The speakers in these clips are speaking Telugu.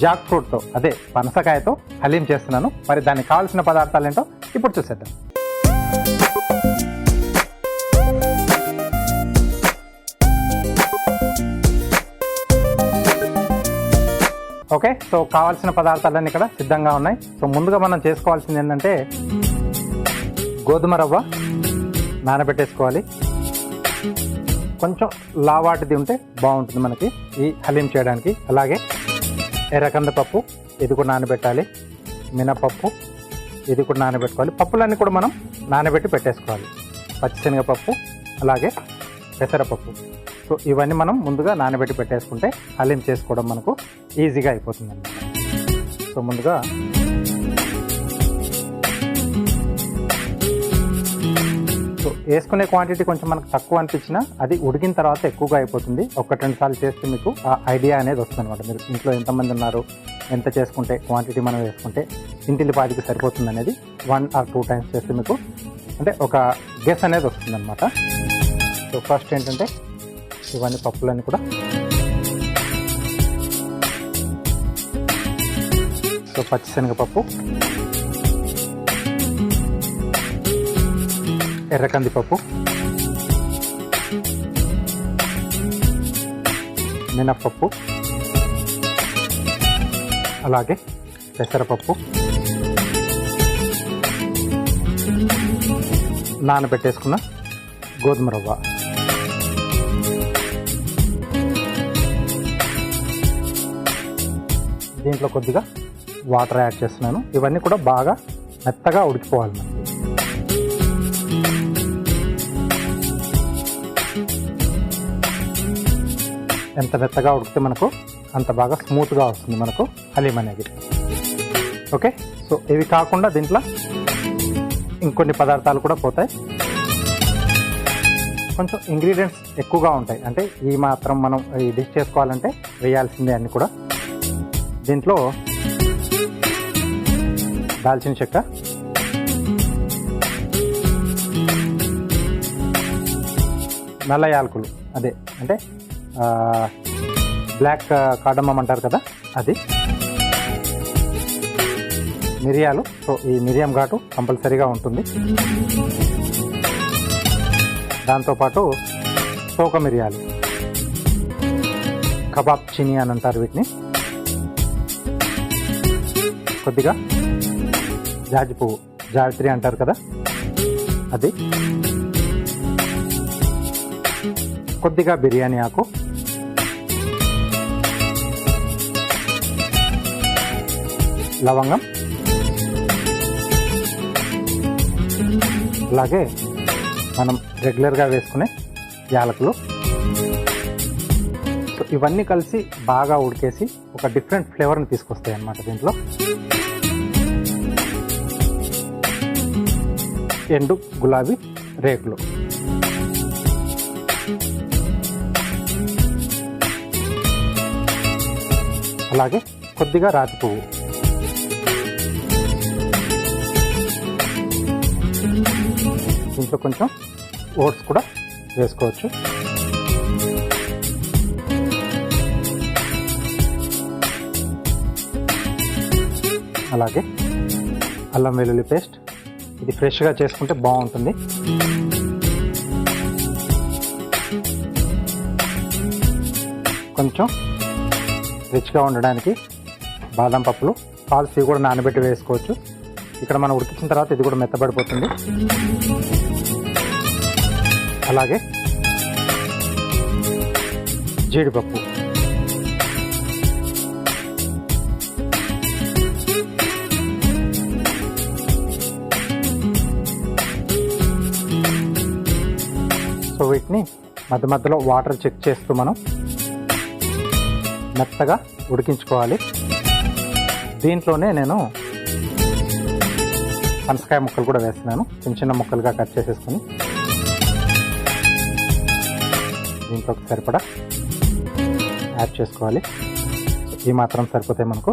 జాక్ ఫ్రూట్తో అదే పనసకాయతో హలీం చేస్తున్నాను. మరి దానికి కావాల్సిన పదార్థాలు ఏంటో ఇప్పుడు చూసేద్దాం. ఓకే, సో కావాల్సిన పదార్థాలన్నీ ఇక్కడ సిద్ధంగా ఉన్నాయి. సో ముందుగా మనం చేసుకోవాల్సింది ఏంటంటే గోధుమ రవ్వ నానబెట్టేసుకోవాలి. కొంచెం లావాటిది ఉంటే బాగుంటుంది మనకి ఈ హలీం చేయడానికి. అలాగే ఎర్రకంద పప్పు, ఇది కూడా నానబెట్టాలి. మినపప్పు, ఇది కూడా నానబెట్టుకోవాలి. పప్పులన్నీ కూడా మనం నానబెట్టి పెట్టేసుకోవాలి. పచ్చిశనగపప్పు, అలాగే పెసరపప్పు. సో ఇవన్నీ మనం ముందుగా నానబెట్టి పెట్టేసుకుంటే హలీం చేసుకోవడం మనకు ఈజీగా అయిపోతుంది అన్నమాట. సో ముందుగా సో వేసుకునే క్వాంటిటీ కొంచెం మనకు తక్కువ అనిపించినా అది ఉడికిన తర్వాత ఎక్కువగా అయిపోతుంది. 1-2 సార్లు చేస్తే మీకు ఆ ఐడియా అనేది వస్తుంది అనమాట. మీరు ఇంట్లో ఎంతమంది ఉన్నారు, ఎంత చేసుకుంటే క్వాంటిటీ మనం వేసుకుంటే ఇంటిల్లిపాదికి సరిపోతుంది అనేది 1 or 2 times చేస్తే మీకు అంటే ఒక గెస్ అనేది వస్తుంది అనమాట. సో ఫస్ట్ ఏంటంటే ఇవన్నీ పప్పులన్నీ కూడా సో పచ్చిశనగపప్పు, ఎర్రకందిపప్పు, మినప్పప్పు, అలాగే పెసరపప్పు, నానబెట్టేసుకున్న గోధుమ రవ్వ, దీంట్లో కొద్దిగా వాటర్ యాడ్ చేస్తున్నాను. ఇవన్నీ కూడా బాగా మెత్తగా ఉడికిపోవాలి మనకి. ఎంత మెత్తగా ఉడికితే మనకు అంత బాగా స్మూత్గా వస్తుంది మనకు హలీం అనేది. ఓకే, సో ఇవి కాకుండా దీంట్లో ఇంకొన్ని పదార్థాలు కూడా పోతాయి. కొంచెం ఇంగ్రీడియంట్స్ ఎక్కువగా ఉంటాయి. అంటే ఈ మాత్రం మనం ఈ డిష్ చేసుకోవాలంటే వేయాల్సిందే అన్నీ కూడా. దీంట్లో దాల్చిన చెక్క, నల్ల యాలకులు, అదే అంటే బ్లాక్ కార్డమమ్ అంటారు కదా, అది, మిరియాలు. సో ఈ మిరియం ఘాటు కంపల్సరీగా ఉంటుంది. దాంతోపాటు సోక మిరియాలు, కబాబ్ చిని అని అంటారు వీటిని. కొద్దిగా జాజి పువ్వు, జావిత్రి అంటారు కదా, అది, కొద్దిగా బిర్యానీ ఆకు, లవంగం, అలాగే మనం రెగ్యులర్గా వేసుకునే యాలకులు. సో ఇవన్నీ కలిసి బాగా ఉడికేసి ఒక డిఫరెంట్ ఫ్లేవర్ని తీసుకొస్తాయి అన్నమాట. దీంట్లో ఎండు గులాబీ రేకులు, అలాగే కొద్దిగా రాతి పువ్వు, దీంట్లో కొంచెం ఓట్స్ కూడా వేసుకోవచ్చు. అలాగే అల్లం వెల్లుల్లి పేస్ట్, ఇది ఫ్రెష్గా చేసుకుంటే బాగుంటుంది. కొంచెం రిచ్గా ఉండడానికి బాదం పప్పులు, పాల్స్ ఇవి కూడా నానబెట్టి వేసుకోవచ్చు. ఇక్కడ మనం ఉడికించిన తర్వాత ఇది కూడా మెత్తబడిపోతుంది. అలాగే జీడిపప్పు, సో వీటిని మధ్య మధ్యలో వాటర్ చెక్ చేస్తూ మనం మెత్తగా ఉడికించుకోవాలి. దీంట్లోనే నేను పనసకాయ ముక్కలు కూడా వేస్తున్నాను, చిన్న చిన్న ముక్కలుగా కట్ చేసేసుకొని. దీంట్లోకి సరిపడా యాడ్ చేసుకోవాలి. ఈ మాత్రం సరిపోతాయి మనకు.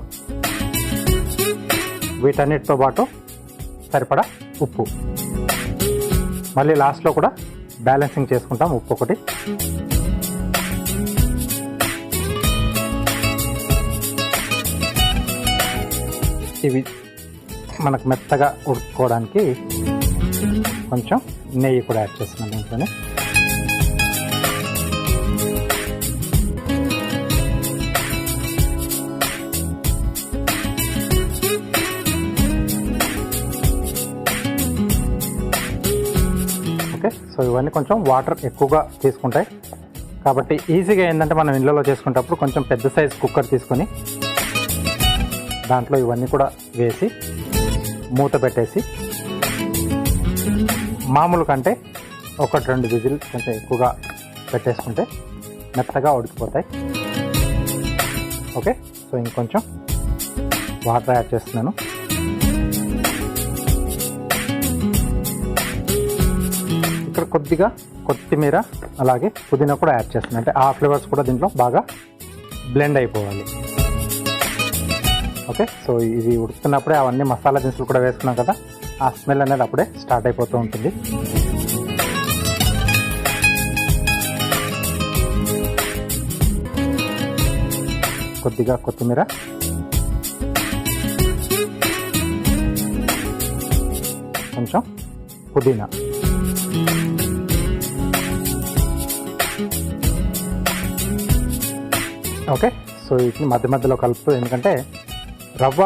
వీటన్నిటితో పాటు సరిపడా ఉప్పు, మళ్ళీ లాస్ట్లో కూడా బ్యాలెన్సింగ్ చేసుకుంటాం ఉప్పు ఒకటి. ఇవి మనకు మెత్తగా ఉడుకోవడానికి కొంచెం నెయ్యి కూడా యాడ్ చేస్తున్నాను దీంట్లోనే. ఓకే, సో ఇవన్నీ కొంచెం వాటర్ ఎక్కువగా తీసుకుంటాయి కాబట్టి ఈజీగా ఏంటంటే మనం ఇళ్ళలో చేసుకునేటప్పుడు కొంచెం పెద్ద సైజ్ కుక్కర్ తీసుకొని దాంట్లో ఇవన్నీ కూడా వేసి మూత పెట్టేసి మామూలు కంటే 1-2 విజిల్ కొంచెం ఎక్కువగా పెట్టేసుకుంటే మెత్తగా ఉడికిపోతాయి. ఓకే, సో ఇంకొంచెం వాటర్ యాడ్ చేస్తున్నాను. ఇక్కడ కొద్దిగా కొత్తిమీర అలాగే పుదీనా కూడా యాడ్ చేస్తున్నాను, అంటే ఆ ఫ్లేవర్స్ కూడా దీంట్లో బాగా బ్లెండ్ అయిపోవాలి. ఓకే, సో ఇది ఉడుకుతున్నప్పుడే అవన్నీ మసాలా దినుసులు కూడా వేసుకున్నాం కదా, ఆ స్మెల్ అనేది అప్పుడే స్టార్ట్ అయిపోతూ ఉంటుంది. కొద్దిగా కొత్తిమీర, కొంచెం పుదీనా, ఓకే. సో వీటిని మధ్య మధ్యలో కలుపుతూ, ఎందుకంటే రవ్వ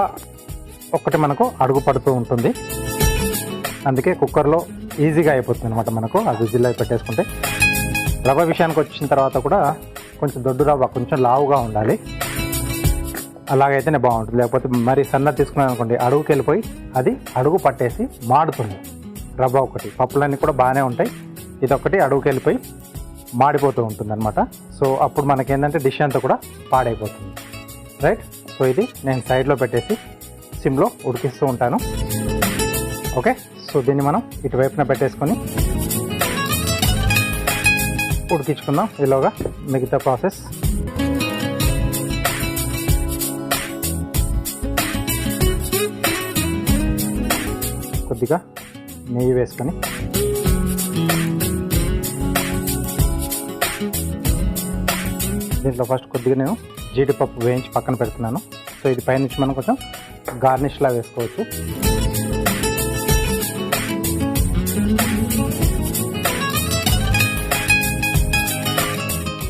ఒక్కటి మనకు అడుగు పడుతూ ఉంటుంది, అందుకే కుక్కర్లో ఈజీగా అయిపోతుంది అనమాట మనకు ఆ విజిల్లో పెట్టేసుకుంటే. రవ్వ విషయానికి వచ్చిన తర్వాత కూడా కొంచెం దొడ్డు రవ్వ, కొంచెం లావుగా ఉండాలి, అలాగైతేనే బాగుంటుంది. లేకపోతే మరి సన్నది తీసుకున్నాను అనుకోండి, అడుగుకి వెళ్ళిపోయి అది అడుగు పట్టేసి మాడుతుంది. రవ్వ ఒకటి, పప్పులన్నీ కూడా బాగానే ఉంటాయి, ఇదొక్కటి అడుగుకి వెళ్ళిపోయి మాడిపోతూ ఉంటుంది అనమాట. సో అప్పుడు మనకేంటంటే డిష్ అంతా కూడా పాడైపోతుంది, రైట్. సో ఇది నేను సైడ్లో పెట్టేసి సిమ్లో ఉడికిస్తూ ఉంటాను. ఓకే, సో దీన్ని మనం ఇటువైపున పెట్టేసుకొని ఉడికించుకుందాం. ఈలోగా మిగతా ప్రాసెస్. కొద్దిగా నెయ్యి వేసుకొని దీంట్లో ఫస్ట్ కొద్దిగా నేను జీడిపప్పు వేయించి పక్కన పెడుతున్నాను. సో ఇది పైనుంచి మనం కొంచెం గార్నిష్లా వేసుకోవచ్చు.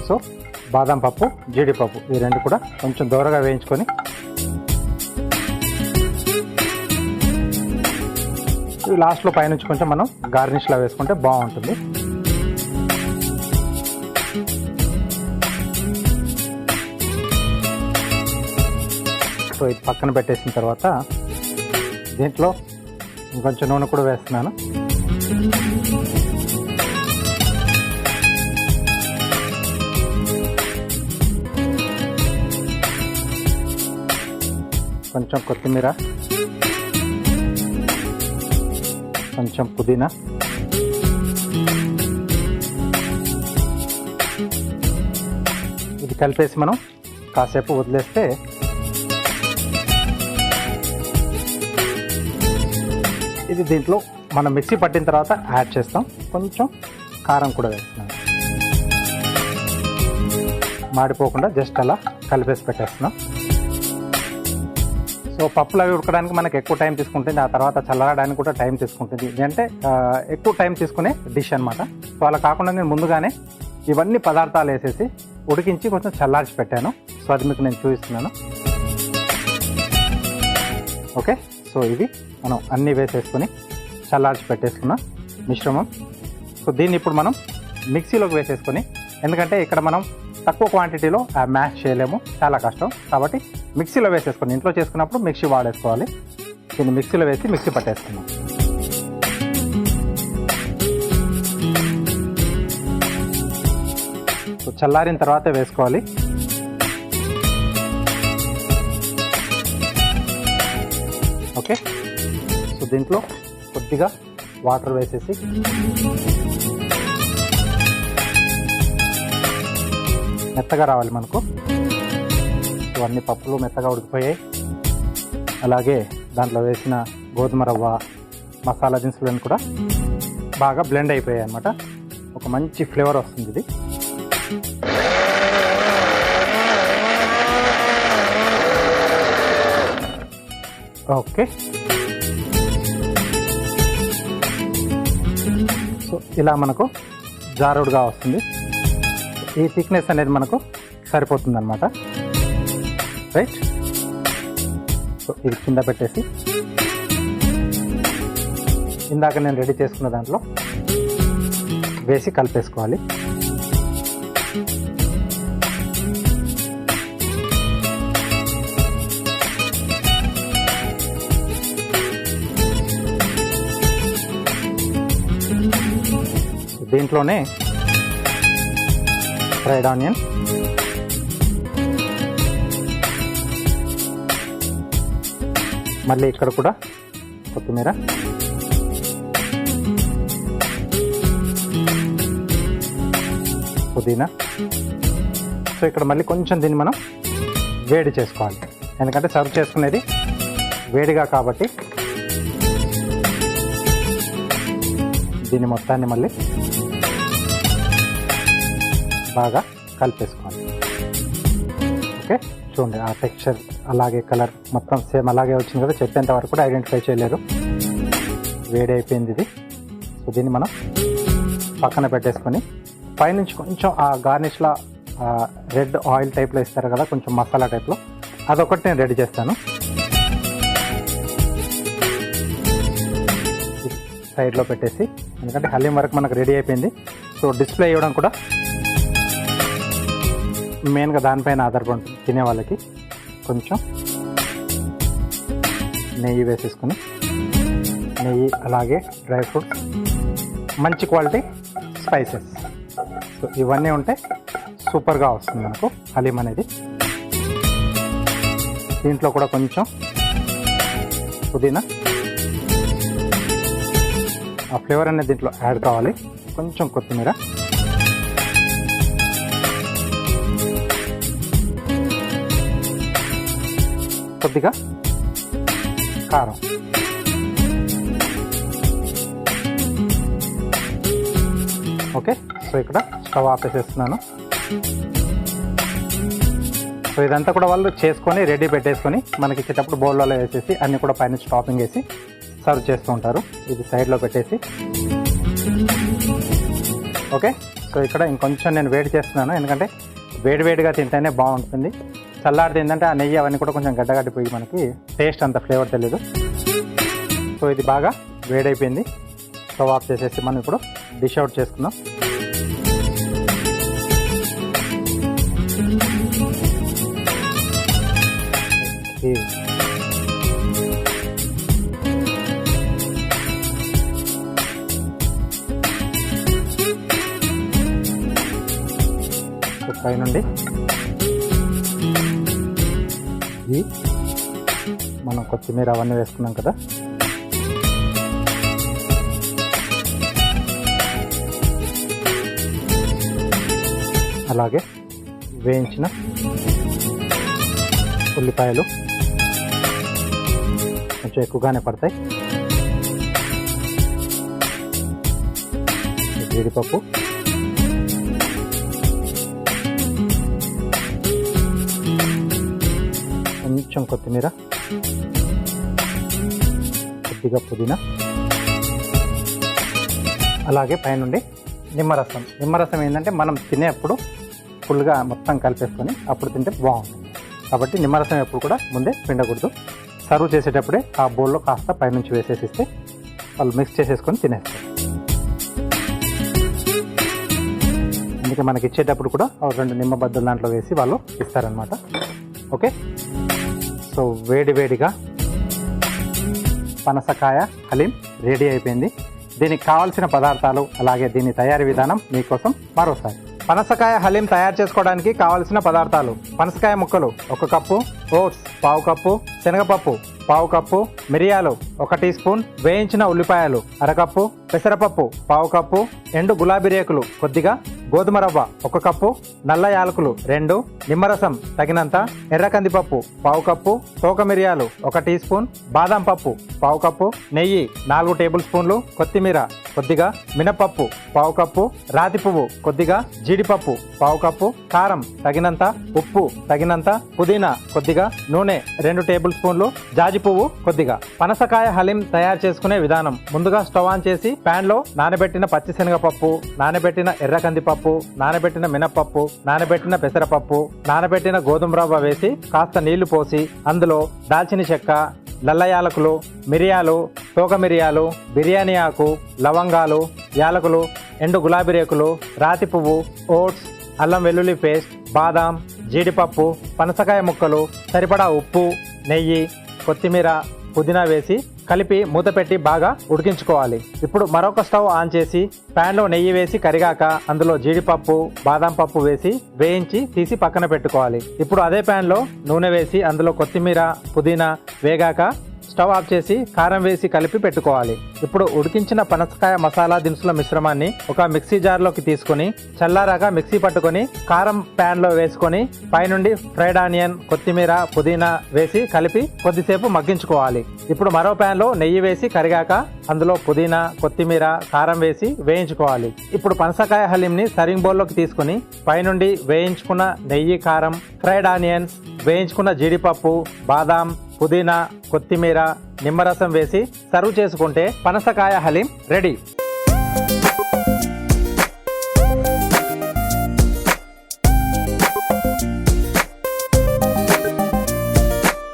సో బాదం పప్పు, జీడిపప్పు ఈ రెండు కూడా కొంచెం దూరగా వేయించుకొని ఇవి లాస్ట్లో పైనుంచి కొంచెం మనం గార్నిష్లా వేసుకుంటే బాగుంటుంది. సో ఇది పక్కన పెట్టేసిన తర్వాత దీంట్లో ఇంకొంచెం నూనె కూడా వేస్తున్నాను. కొంచెం కొత్తిమీర, కొంచెం పుదీనా, ఇది కలిపేసి మనం కాసేపు వదిలేస్తే ఇది దీంట్లో మనం మిక్సీ పట్టిన తర్వాత యాడ్ చేస్తాం. కొంచెం కారం కూడా వేస్తున్నాం, మాడిపోకుండా జస్ట్ అలా కలిపేసి పెట్టేస్తున్నాం. సో పప్పులు అవి ఉడకడానికి మనకు ఎక్కువ టైం తీసుకుంటుంది, ఆ తర్వాత చల్లడానికి కూడా టైం తీసుకుంటుంది. ఇది అంటే ఎక్కువ టైం తీసుకునే డిష్ అనమాట. సో అలా కాకుండా నేను ముందుగానే ఇవన్నీ పదార్థాలు వేసేసి ఉడికించి కొంచెం చల్లార్చి పెట్టాను. సో అది మీకు నేను చూపిస్తున్నాను. ఓకే, సో ఇది మనం అన్నీ వేసేసుకొని చల్లార్చి పెట్టేసుకున్న మిశ్రమం. సో దీన్ని ఇప్పుడు మనం మిక్సీలోకి వేసేసుకొని, ఎందుకంటే ఇక్కడ మనం తక్కువ క్వాంటిటీలో మ్యాష్ చేయలేము, చాలా కష్టం, కాబట్టి మిక్సీలో వేసేసుకొని, ఇంట్లో చేసుకున్నప్పుడు మిక్సీ వాడేసుకోవాలి. దీన్ని మిక్సీలో వేసి మిక్సీ పట్టేసుకున్నాం. సో చల్లారిన తర్వాతే వేసుకోవాలి. ఓకే, సో దీంట్లో కొద్దిగా వాటర్ వేసేసి మెత్తగా రావాలి మనకు. ఇవన్నీ పప్పులు మెత్తగా ఉడికిపోయాయి, అలాగే దాంట్లో వేసిన గోధుమ రవ్వ, మసాలా దినుసులను కూడా బాగా బ్లెండ్ అయిపోయాయి అన్నమాట. ఒక మంచి ఫ్లేవర్ వస్తుంది ఇది. ఓకే, సో ఇలా మనకు జారుడుగా వస్తుంది. ఈ థిక్నెస్ అనేది మనకు సరిపోతుంది అనమాట. రైట్, సో ఇది కింద పెట్టేసి ఇందాక నేను రెడీ చేసుకున్న దాంట్లో వేసి కలిపేసుకోవాలి. దీంట్లోనే ఫ్రైడ్ ఆనియన్, మళ్ళీ ఇక్కడ కూడా కొత్తిమీర, పుదీనా. సో ఇక్కడ మళ్ళీ కొంచెం దీన్ని మనం వేడి చేసుకోవాలి, ఎందుకంటే సర్వ్ చేసుకునేది వేడిగా కాబట్టి దీన్ని మొత్తాన్ని మళ్ళీ బాగా కలిపేసుకోవాలి. ఓకే, చూడండి ఆ టెక్స్చర్ అలాగే కలర్ మొత్తం సేమ్ అలాగే వచ్చింది కదా, చెప్పేంత వరకు కూడా ఐడెంటిఫై చేయలేరు. వేడి అయిపోయింది ఇది. సో దీన్ని మనం పక్కన పెట్టేసుకొని పైనుంచి కొంచెం ఆ గార్నిష్లా రెడ్ ఆయిల్ టైప్లో ఇస్తారు కదా, కొంచెం మసాలా టైప్లో, అదొకటి నేను రెడీ చేస్తాను. సైడ్లో పెట్టేసి, ఎందుకంటే హలీం వరకు మనకు రెడీ అయిపోయింది. సో డిస్ప్లే ఇవ్వడం కూడా మెయిన్గా దానిపైన ఆధారపడి ఉంటుంది. తినే వాళ్ళకి కొంచెం నెయ్యి వేసేసుకుని, నెయ్యి అలాగే డ్రై ఫ్రూట్స్, మంచి క్వాలిటీ స్పైసెస్, సో ఇవన్నీ ఉంటే సూపర్గా వస్తుంది మనకు హలీం అనేది. దీంట్లో కూడా కొంచెం పుదీనా, ఆ ఫ్లేవర్ అనేది దీంట్లో యాడ్ కావాలి. కొంచెం కొత్తిమీర, కొద్దిగా కారం, ఓకే. సో ఇక్కడ స్టవ్ ఆపేసేస్తున్నాను. సో ఇదంతా కూడా వాళ్ళు చేసుకొని రెడీ పెట్టేసుకొని మనకి ఇచ్చేటప్పుడు బౌల్లో వేసేసి అన్నీ కూడా పైన టాపింగ్ వేసి సర్వ్ చేస్తూ ఉంటారు. ఇది సైడ్లో పెట్టేసి, ఓకే. సో ఇక్కడ ఇంకొంచెం నేను వేడి చేస్తున్నాను, ఎందుకంటే వేడివేడిగా తింటేనే బాగుంటుంది. చల్లారిది ఏంటంటే ఆ నెయ్యి అవన్నీ కూడా కొంచెం గడ్డగడ్డిపోయి మనకి టేస్ట్ అంత ఫ్లేవర్ తెలియదు. సో ఇది బాగా వేడైపోయింది. స్టవ్ ఆఫ్ చేసేసి మనం ఇప్పుడు డిష్ అవుట్ చేసుకుందాం. పైనుండి మనం కొత్తిమీర అవన్నీ వేసుకున్నాం కదా, అలాగే వేయించిన ఉల్లిపాయలు కొంచెం ఎక్కువగానే పడతాయి, జీడిపప్పు, కొంచెం కొత్తిమీర, కొద్దిగా పుదీనా, అలాగే పైనుండి నిమ్మరసం. నిమ్మరసం ఏంటంటే మనం తినేప్పుడు ఫుల్గా మొత్తం కలిపేసుకొని అప్పుడు తింటే బాగుంటుంది. కాబట్టి నిమ్మరసం ఎప్పుడు కూడా ముందే పిండకూడదు. సర్వ్ చేసేటప్పుడే ఆ బౌల్లో కాస్త పైనుంచి వేసేసిస్తే వాళ్ళు మిక్స్ చేసేసుకొని తినేస్తారు. అందుకే మనకి ఇచ్చేటప్పుడు కూడా 2 నిమ్మ బద్దలు దాంట్లో వేసి వాళ్ళు ఇస్తారనమాట. ఓకే, సో వేడివేడిగా పనసకాయ హలీం రెడీ అయిపోయింది. దీనికి కావాల్సిన పదార్థాలు అలాగే దీని తయారీ విధానం మీకోసం మరోసారి. పనసకాయ హలీం తయారు చేసుకోవడానికి కావలసిన పదార్థాలు: పనసకాయ ముక్కలు 1 కప్పు, ఓట్స్ 1/2 కప్పు, శనగపప్పు 1/2 కప్పు, మిరియాలు 1 టీ స్పూన్, వేయించిన ఉల్లిపాయలు 1/2 కప్పు, పెసరపప్పు 1/2 కప్పు, ఎండు గులాబీ రేకులు కొద్దిగా, గోధుమ రవ్వ 1 కప్పు, నల్ల యాలకులు 2, నిమ్మరసం తగినంత, ఎర్ర కందిపప్పు 1/2 కప్పు, తోక మిరియాలు 1 టీ స్పూన్, బాదం పప్పు 1/2 కప్పు, నెయ్యి 4 టేబుల్ స్పూన్లు, కొత్తిమీర కొద్దిగా మినపప్పు పావు కప్పు, రాతి పువ్వు కొద్దిగా, జీడిపప్పు పావు కప్పు, కారం తగినంత, ఉప్పు తగినంత, పుదీనా కొద్దిగా, నూనె 2 టేబుల్ స్పూన్లు, జాజి పువ్వు కొద్దిగా. పనసకాయ హలీం తయారు చేసుకునే విధానం: ముందుగా స్టవ్ ఆన్ చేసి పాన్ లో నానబెట్టిన పచ్చిశనగపప్పు, నానబెట్టిన ఎర్ర కందిపప్పు, నానబెట్టిన మినపప్పు, నానబెట్టిన పెసరపప్పు, నానబెట్టిన గోధుమ రవ్వ వేసి కాస్త నీళ్లు పోసి అందులో దాల్చిన చెక్క, నల్ల యాలకులు, మిరియాలు, తోక మిరియాలు, బిర్యానీ ఆకు, లవంగాలు, యాలకులు, ఎండు గులాబీ రేకులు, రాతి పువ్వు, ఓట్స్, అల్లం వెల్లుల్లి పేస్ట్, బాదాం, జీడిపప్పు, పనసకాయ ముక్కలు, సరిపడా ఉప్పు, నెయ్యి, కొత్తిమీర, పుదీనా వేసి కలిపి మూత పెట్టి బాగా ఉడికించుకోవాలి. ఇప్పుడు మరొక స్టవ్ ఆన్ చేసి పాన్ లో నెయ్యి వేసి కరిగాక అందులో జీడిపప్పు, బాదాం పప్పు వేసి వేయించి తీసి పక్కన పెట్టుకోవాలి. ఇప్పుడు అదే పాన్ లో నూనె వేసి అందులో కొత్తిమీర, పుదీనా వేగాక స్టవ్ ఆఫ్ చేసి కారం వేసి కలిపి పెట్టుకోవాలి. ఇప్పుడు ఉడికించిన పనసకాయ మసాలా దినుసుల మిశ్రమాన్ని ఒక మిక్సీ జార్లోకి తీసుకుని చల్లారాగా మిక్సీ పట్టుకొని కారం ప్యాన్ లో వేసుకొని పైనుండి ఫ్రైడ్ ఆనియన్, కొత్తిమీర, పుదీనా వేసి కలిపి కొద్దిసేపు మగ్గించుకోవాలి. ఇప్పుడు మరో ప్యాన్ లో నెయ్యి వేసి కరిగాక అందులో పుదీనా, కొత్తిమీర, కారం వేసి వేయించుకోవాలి. ఇప్పుడు పనసకాయ హలీంని సర్వింగ్ బౌల్లోకి తీసుకుని పైనుండి వేయించుకున్న నెయ్యి, కారం, ఫ్రైడ్ ఆనియన్స్, వేయించుకున్న జీడిపప్పు, బాదాం, పుదీనా, కొత్తిమీర, నిమ్మరసం వేసి సర్వ్ చేసుకుంటే పనసకాయ హలీం రెడీ.